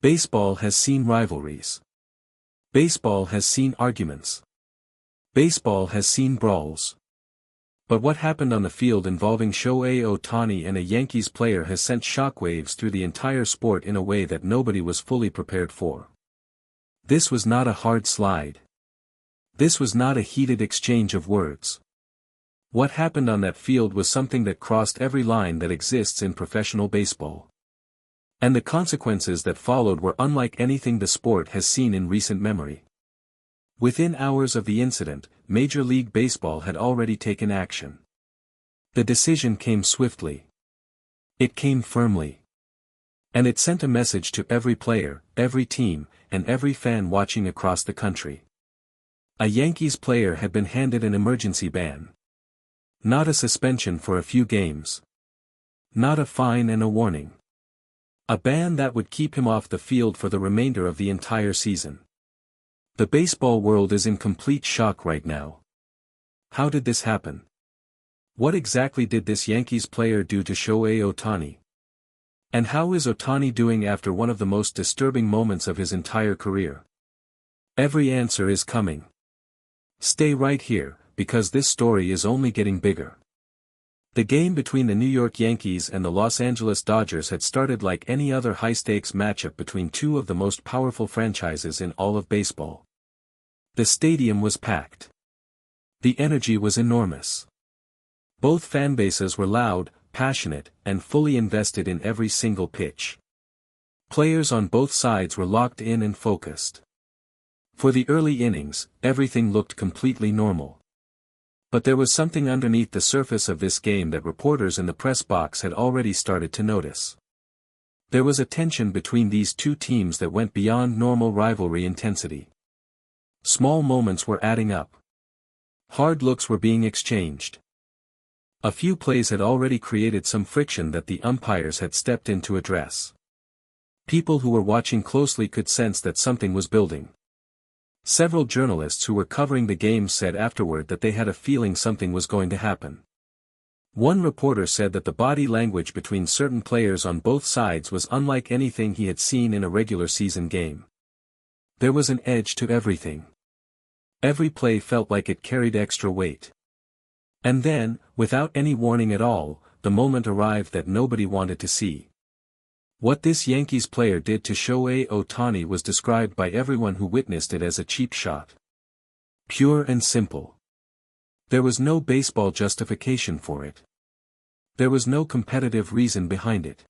Baseball has seen rivalries. Baseball has seen arguments. Baseball has seen brawls. But what happened on the field involving Shohei Ohtani and a Yankees player has sent shockwaves through the entire sport in a way that nobody was fully prepared for. This was not a hard slide. This was not a heated exchange of words. What happened on that field was something that crossed every line that exists in professional baseball. And the consequences that followed were unlike anything the sport has seen in recent memory. Within hours of the incident, Major League Baseball had already taken action. The decision came swiftly. It came firmly. And it sent a message to every player, every team, and every fan watching across the country. A Yankees player had been handed an emergency ban. Not a suspension for a few games. Not a fine and a warning. A ban that would keep him off the field for the remainder of the entire season. The baseball world is in complete shock right now. How did this happen? What exactly did this Yankees player do to Shohei Ohtani? And how is Ohtani doing after one of the most disturbing moments of his entire career? Every answer is coming. Stay right here, because this story is only getting bigger. The game between the New York Yankees and the Los Angeles Dodgers had started like any other high-stakes matchup between two of the most powerful franchises in all of baseball. The stadium was packed. The energy was enormous. Both fan bases were loud, passionate, and fully invested in every single pitch. Players on both sides were locked in and focused. For the early innings, everything looked completely normal. But there was something underneath the surface of this game that reporters in the press box had already started to notice. There was a tension between these two teams that went beyond normal rivalry intensity. Small moments were adding up. Hard looks were being exchanged. A few plays had already created some friction that the umpires had stepped in to address. People who were watching closely could sense that something was building. Several journalists who were covering the game said afterward that they had a feeling something was going to happen. One reporter said that the body language between certain players on both sides was unlike anything he had seen in a regular season game. There was an edge to everything. Every play felt like it carried extra weight. And then, without any warning at all, the moment arrived that nobody wanted to see. What this Yankees player did to Shohei Ohtani was described by everyone who witnessed it as a cheap shot. Pure and simple. There was no baseball justification for it. There was no competitive reason behind it.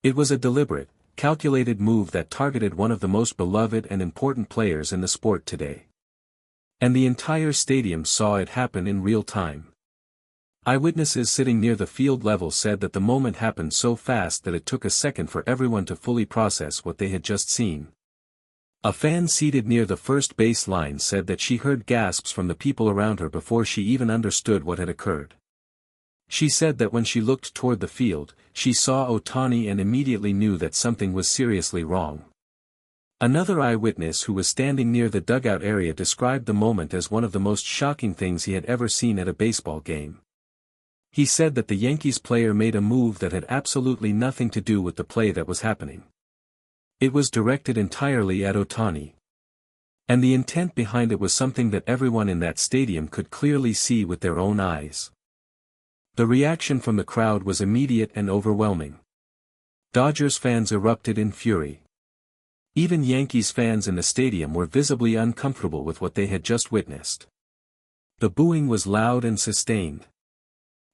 It was a deliberate, calculated move that targeted one of the most beloved and important players in the sport today. And the entire stadium saw it happen in real time. Eyewitnesses sitting near the field level said that the moment happened so fast that it took a second for everyone to fully process what they had just seen. A fan seated near the first base line said that she heard gasps from the people around her before she even understood what had occurred. She said that when she looked toward the field, she saw Ohtani and immediately knew that something was seriously wrong. Another eyewitness who was standing near the dugout area described the moment as one of the most shocking things he had ever seen at a baseball game. He said that the Yankees player made a move that had absolutely nothing to do with the play that was happening. It was directed entirely at Ohtani. And the intent behind it was something that everyone in that stadium could clearly see with their own eyes. The reaction from the crowd was immediate and overwhelming. Dodgers fans erupted in fury. Even Yankees fans in the stadium were visibly uncomfortable with what they had just witnessed. The booing was loud and sustained.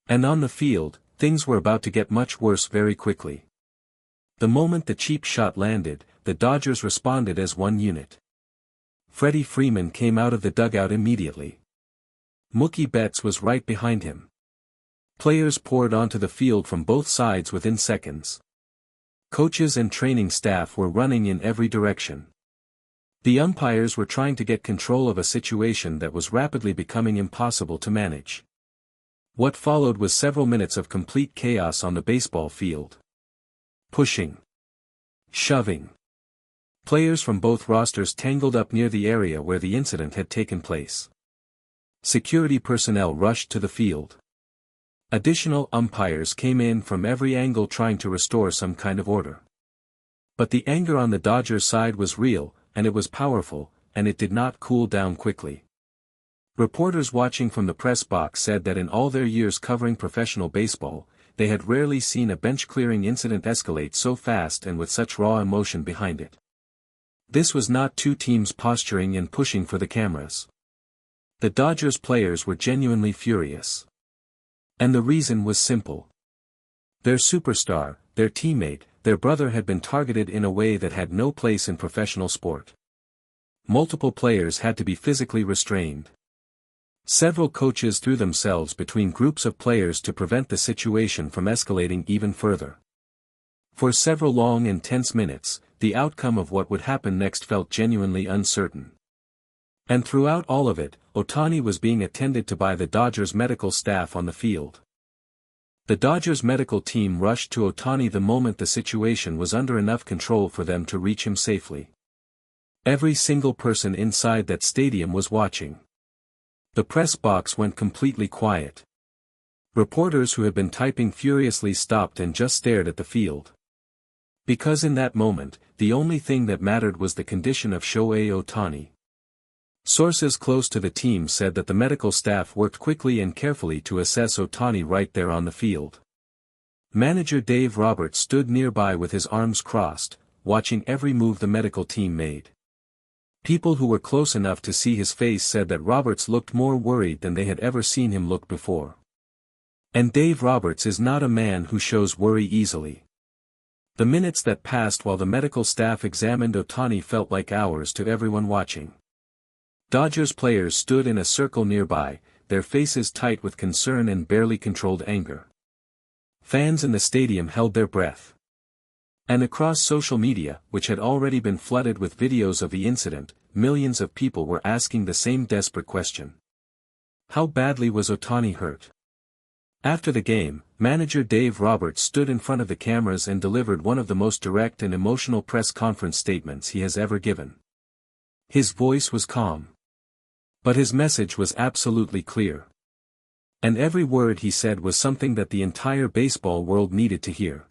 And on the field, things were about to get much worse very quickly. The moment the cheap shot landed, the Dodgers responded as one unit. Freddie Freeman came out of the dugout immediately. Mookie Betts was right behind him. Players poured onto the field from both sides within seconds. Coaches and training staff were running in every direction. The umpires were trying to get control of a situation that was rapidly becoming impossible to manage. What followed was several minutes of complete chaos on the baseball field. Pushing. Shoving. Players from both rosters tangled up near the area where the incident had taken place. Security personnel rushed to the field. Additional umpires came in from every angle trying to restore some kind of order. But the anger on the Dodgers side was real, and it was powerful, and it did not cool down quickly. Reporters watching from the press box said that in all their years covering professional baseball, they had rarely seen a bench-clearing incident escalate so fast and with such raw emotion behind it. This was not two teams posturing and pushing for the cameras. The Dodgers players were genuinely furious. And the reason was simple. Their superstar, their teammate, their brother had been targeted in a way that had no place in professional sport. Multiple players had to be physically restrained. Several coaches threw themselves between groups of players to prevent the situation from escalating even further. For several long and tense minutes, the outcome of what would happen next felt genuinely uncertain. And throughout all of it, Ohtani was being attended to by the Dodgers medical staff on the field. The Dodgers medical team rushed to Ohtani the moment the situation was under enough control for them to reach him safely. Every single person inside that stadium was watching. The press box went completely quiet. Reporters who had been typing furiously stopped and just stared at the field. Because in that moment, the only thing that mattered was the condition of Shohei Ohtani. Sources close to the team said that the medical staff worked quickly and carefully to assess Ohtani right there on the field. Manager Dave Roberts stood nearby with his arms crossed, watching every move the medical team made. People who were close enough to see his face said that Roberts looked more worried than they had ever seen him look before. And Dave Roberts is not a man who shows worry easily. The minutes that passed while the medical staff examined Ohtani felt like hours to everyone watching. Dodgers players stood in a circle nearby, their faces tight with concern and barely controlled anger. Fans in the stadium held their breath. And across social media, which had already been flooded with videos of the incident, millions of people were asking the same desperate question. How badly was Ohtani hurt? After the game, manager Dave Roberts stood in front of the cameras and delivered one of the most direct and emotional press conference statements he has ever given. His voice was calm. But his message was absolutely clear. And every word he said was something that the entire baseball world needed to hear.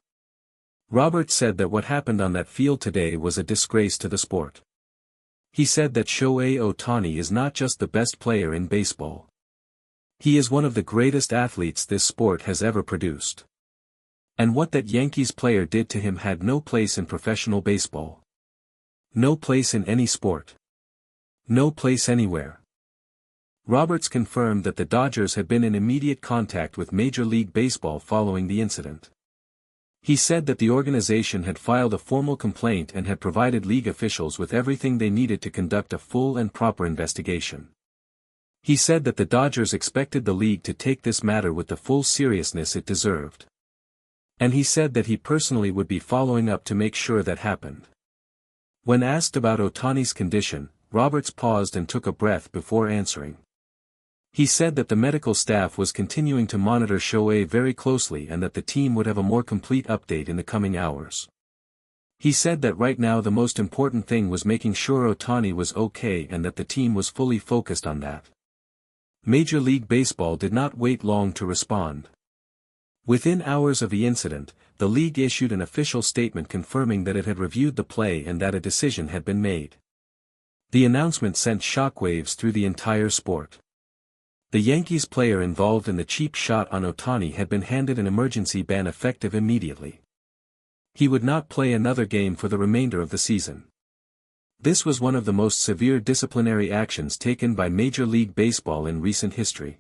Roberts said that what happened on that field today was a disgrace to the sport. He said that Shohei Ohtani is not just the best player in baseball. He is one of the greatest athletes this sport has ever produced. And what that Yankees player did to him had no place in professional baseball. No place in any sport. No place anywhere. Roberts confirmed that the Dodgers had been in immediate contact with Major League Baseball following the incident. He said that the organization had filed a formal complaint and had provided league officials with everything they needed to conduct a full and proper investigation. He said that the Dodgers expected the league to take this matter with the full seriousness it deserved. And he said that he personally would be following up to make sure that happened. When asked about Ohtani's condition, Roberts paused and took a breath before answering. He said that the medical staff was continuing to monitor Shohei very closely and that the team would have a more complete update in the coming hours. He said that right now the most important thing was making sure Ohtani was okay and that the team was fully focused on that. Major League Baseball did not wait long to respond. Within hours of the incident, the league issued an official statement confirming that it had reviewed the play and that a decision had been made. The announcement sent shockwaves through the entire sport. The Yankees player involved in the cheap shot on Ohtani had been handed an emergency ban effective immediately. He would not play another game for the remainder of the season. This was one of the most severe disciplinary actions taken by Major League Baseball in recent history.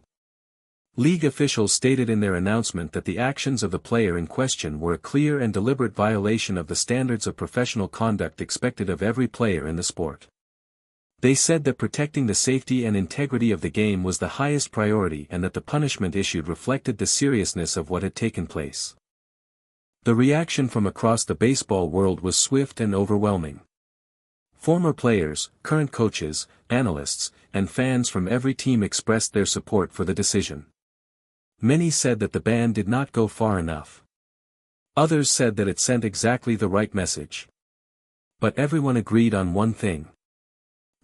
League officials stated in their announcement that the actions of the player in question were a clear and deliberate violation of the standards of professional conduct expected of every player in the sport. They said that protecting the safety and integrity of the game was the highest priority and that the punishment issued reflected the seriousness of what had taken place. The reaction from across the baseball world was swift and overwhelming. Former players, current coaches, analysts, and fans from every team expressed their support for the decision. Many said that the ban did not go far enough. Others said that it sent exactly the right message. But everyone agreed on one thing.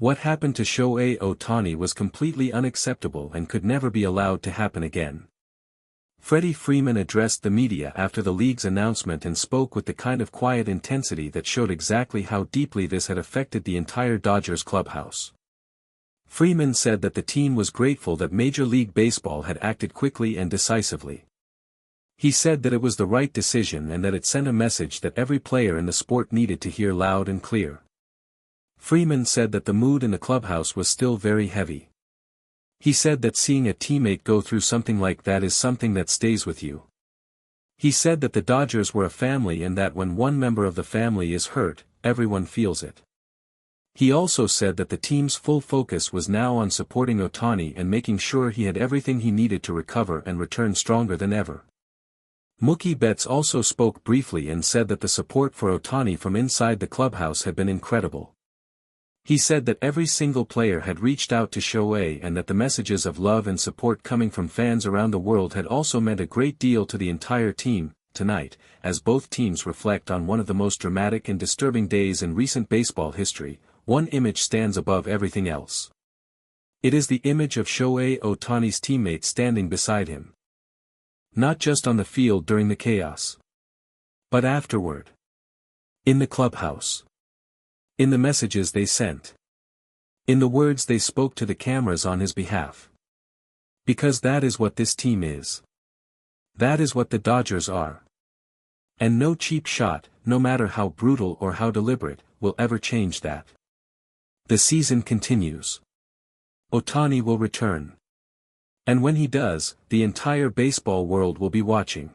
What happened to Shohei Ohtani was completely unacceptable and could never be allowed to happen again. Freddie Freeman addressed the media after the league's announcement and spoke with the kind of quiet intensity that showed exactly how deeply this had affected the entire Dodgers clubhouse. Freeman said that the team was grateful that Major League Baseball had acted quickly and decisively. He said that it was the right decision and that it sent a message that every player in the sport needed to hear loud and clear. Freeman said that the mood in the clubhouse was still very heavy. He said that seeing a teammate go through something like that is something that stays with you. He said that the Dodgers were a family and that when one member of the family is hurt, everyone feels it. He also said that the team's full focus was now on supporting Ohtani and making sure he had everything he needed to recover and return stronger than ever. Mookie Betts also spoke briefly and said that the support for Ohtani from inside the clubhouse had been incredible. He said that every single player had reached out to Shohei and that the messages of love and support coming from fans around the world had also meant a great deal to the entire team. Tonight, as both teams reflect on one of the most dramatic and disturbing days in recent baseball history, one image stands above everything else. It is the image of Shohei Ohtani's teammates standing beside him. Not just on the field during the chaos, but afterward. In the clubhouse. In the messages they sent. In the words they spoke to the cameras on his behalf. Because that is what this team is. That is what the Dodgers are. And no cheap shot, no matter how brutal or how deliberate, will ever change that. The season continues. Ohtani will return. And when he does, the entire baseball world will be watching.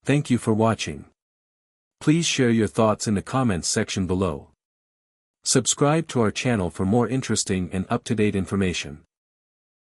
Thank you for watching. Please share your thoughts in the comments section below. Subscribe to our channel for more interesting and up-to-date information.